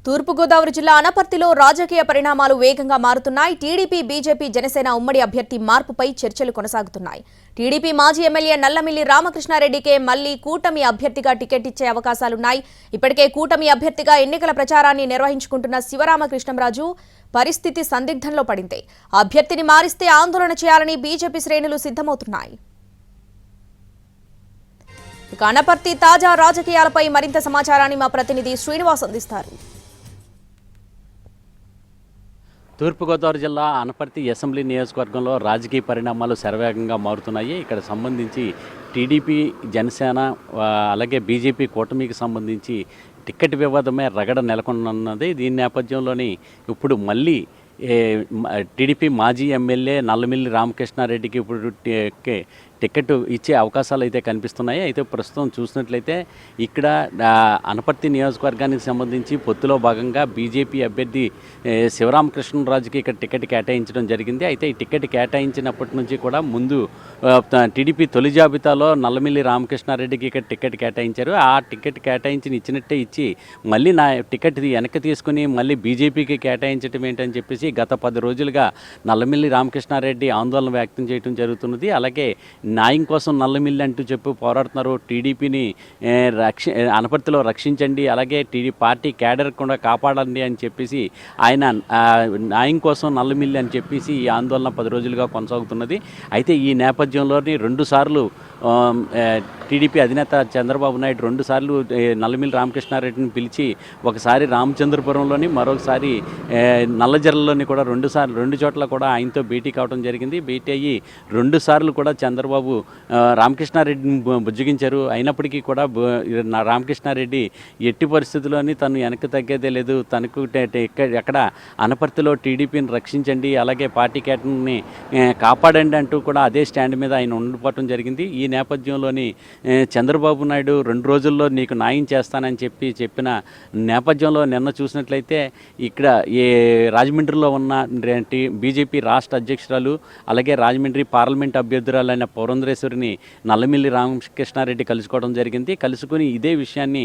తూర్పుగోదావరి జిల్లా అనపర్తిలో రాజకీయ పరిణామాలు వేగంగా మారుతున్నాయి. టీడీపీ, బీజేపీ, జనసేన ఉమ్మడి అభ్యర్థి మార్పుపై చర్చలు కొనసాగుతున్నాయి. టీడీపీ మాజీ ఎమ్మెల్యే నల్లమిల్లి రామకృష్ణారెడ్డికే మళ్లీ కూటమి అభ్యర్థిగా టికెట్ ఇచ్చే అవకాశాలున్నాయి. ఇప్పటికే కూటమి అభ్యర్థిగా ఎన్నికల ప్రచారాన్ని నిర్వహించుకుంటున్న శివరామకృష్ణంరాజు పరిస్థితి సందిగ్ధంలో పడింది. అభ్యర్థిని మారిస్తే ఆందోళన చేయాలని బీజేపీ శ్రేణులు సిద్ధమవుతున్నాయి. ఇక అనపర్తి తాజా రాజకీయాలపై మరింత సమాచారాన్ని మా ప్రతినిధి శ్రీనివాస్ అందిస్తారు. తూర్పుగోదావరి జిల్లా అనపర్తి అసెంబ్లీ నియోజకవర్గంలో రాజకీయ పరిణామాలు శరవేగంగా మారుతున్నాయి. ఇక్కడ సంబంధించి టీడీపీ, జనసేన అలాగే బీజేపీ కూటమికి సంబంధించి టికెట్ వివాదమే రగడ నెలకొన్నది. దీని నేపథ్యంలోని ఇప్పుడు మళ్ళీ టీడీపీ మాజీ ఎమ్మెల్యే నల్లమిల్లి రామకృష్ణారెడ్డికి ఇప్పుడు టికెట్ ఇచ్చే అవకాశాలు అయితే కనిపిస్తున్నాయి. అయితే ప్రస్తుతం చూసినట్లయితే ఇక్కడ అనపర్తి నియోజకవర్గానికి సంబంధించి పొత్తులో భాగంగా బీజేపీ అభ్యర్థి శివరామకృష్ణరాజుకి ఇక్కడ టికెట్ కేటాయించడం జరిగింది. అయితే ఈ టికెట్ కేటాయించినప్పటి నుంచి కూడా ముందు టీడీపీ తొలి జాబితాలో నల్లమిల్లి రామకృష్ణారెడ్డికి ఇక్కడ టికెట్ కేటాయించారు. ఆ టికెట్ ఇచ్చినట్టే ఇచ్చి మళ్ళీ నా టికెట్ వెనక్కి తీసుకుని మళ్ళీ బీజేపీకి కేటాయించడం ఏంటని చెప్పేసి గత 10 రోజులుగా నల్లమిల్లి రామకృష్ణారెడ్డి ఆందోళన వ్యక్తం చేయడం జరుగుతున్నది. అలాగే న్యాయం కోసం నల్లమిల్లి అంటూ చెప్పి పోరాడుతున్నారు. టీడీపీని అనపర్తిలో రక్షించండి, అలాగే పార్టీ క్యాడర్ కూడా కాపాడండి అని చెప్పేసి ఆయన న్యాయం కోసం నల్లమిల్లి అని చెప్పేసి ఈ ఆందోళన 10 రోజులుగా కొనసాగుతున్నది. అయితే ఈ నేపథ్యంలోని 2 సార్లు టీడీపీ అధినేత చంద్రబాబు నాయుడు 2 సార్లు నల్లమిల్లి రామకృష్ణారెడ్డిని పిలిచి ఒకసారి రామచంద్రపురంలోని మరొకసారి నల్లజర్లలోని కూడా 2 చోట్ల కూడా ఆయనతో భేటీ కావడం జరిగింది. భేటీ అయ్యి 2 సార్లు కూడా చంద్రబాబు రామకృష్ణారెడ్డిని బుజ్జగించారు. అయినప్పటికీ కూడా రామకృష్ణారెడ్డి ఎట్టి పరిస్థితుల్లోని తను వెనక్కి తగ్గేదే లేదు, తనకు ఎక్కడ అనపర్తిలో టీడీపీని రక్షించండి, అలాగే పార్టీ క్యాడర్ని కాపాడండి అంటూ కూడా అదే స్టాండ్ మీద ఆయన ఉండిపోవటం జరిగింది. ఈ నేపథ్యంలోని చంద్రబాబు నాయుడు 2 రోజుల్లో నీకు న్యాయం చేస్తానని చెప్పిన నేపథ్యంలో నిన్న చూసినట్లయితే ఇక్కడ రాజమండ్రిలో ఉన్న బీజేపీ రాష్ట్ర అధ్యక్షురాలు అలాగే రాజమండ్రి పార్లమెంట్ అభ్యర్థురాలైన పౌరంధరేశ్వరిని నల్లమిల్లి రామకృష్ణారెడ్డి కలుసుకోవడం జరిగింది. కలుసుకుని ఇదే విషయాన్ని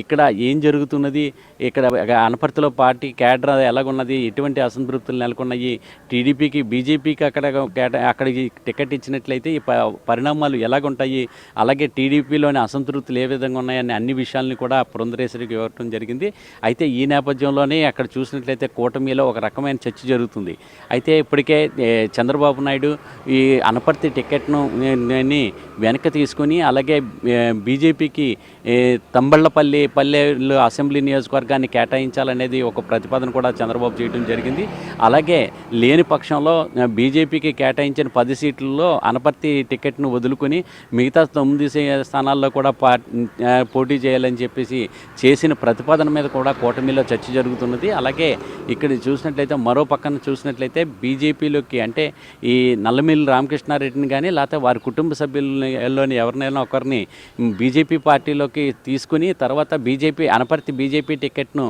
ఇక్కడ ఏం జరుగుతున్నది, ఇక్కడ అనపర్తిలో పార్టీ క్యాడర్ ఎలాగున్నది, ఎటువంటి అసంతృప్తులు నెలకొన్నాయి, టీడీపీకి బీజేపీకి అక్కడికి టికెట్ ఇచ్చినట్లయితే ఈ పరిణామాలు ఎలాగుంటాయి, అలాగే టీడీపీలోని అసంతృప్తులు ఏ విధంగా ఉన్నాయని అన్ని విషయాలను కూడా పురంధరేశ్వరికి ఇవ్వడం జరిగింది. అయితే ఈ నేపథ్యంలోనే అక్కడ చూసినట్లయితే కూటమిలో ఒక రకమైన చర్చ జరుగుతుంది. అయితే ఇప్పటికే చంద్రబాబు నాయుడు ఈ అనపర్తి టికెట్ను వెనక్కి తీసుకుని అలాగే బీజేపీకి పల్లెలు అసెంబ్లీ నియోజకవర్గాన్ని కేటాయించాలనేది ఒక ప్రతిపాదన కూడా చంద్రబాబు చేయడం జరిగింది. అలాగే లేని పక్షంలో బీజేపీకి కేటాయించిన 10 సీట్లలో అనపర్తి టికెట్ను వదులుకొని మిగతా 9 స్థానాల్లో కూడా పోటీ చేయాలని చెప్పేసి చేసిన ప్రతిపాదన మీద కూడా కూటమిలో చర్చ జరుగుతున్నది. అలాగే ఇక్కడ చూసినట్లయితే మరో పక్కన చూసినట్లయితే బీజేపీలోకి అంటే ఈ నల్లమిల్లి రామకృష్ణారెడ్డిని కానీ లేకపోతే వారి కుటుంబ సభ్యుల్లోని ఎవరినైనా ఒకరిని బీజేపీ పార్టీలోకి తీసుకుని తర్వాత అనపర్తి బీజేపీ టికెట్ను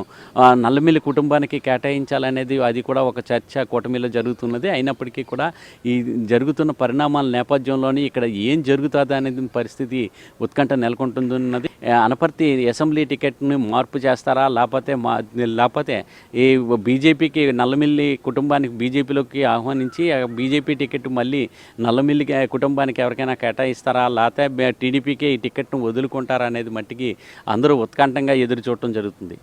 నల్లమిల్లి కుటుంబానికి కేటాయించాలనేది అది కూడా ఒక చర్చ కూటమిలో జరుగుతున్నది. అయినప్పటికీ కూడా ఈ జరుగుతున్న పరిణామాల నేపథ్యంలోని ఇక్కడ ఏం జరుగుతుంది అనేది పరిస్థితి ఉత్కంఠ నెలకొంటున్నది. అనపర్తి అసెంబ్లీ టికెట్ను మార్పు చేస్తారా లేకపోతే ఈ బీజేపీకి నల్లమిల్లి కుటుంబానికి బీజేపీలోకి ఆహ్వానించి బీజేపీ టికెట్ మళ్ళీ నల్లమిల్లి కుటుంబానికి ఎవరికైనా కేటాయిస్తారా లేకపోతే టీడీపీకి ఈ టికెట్ను వదులుకుంటారా అనేది మట్టికి అందరూ ఉత్కంఠంగా ఎదురు చూడటం జరుగుతుంది.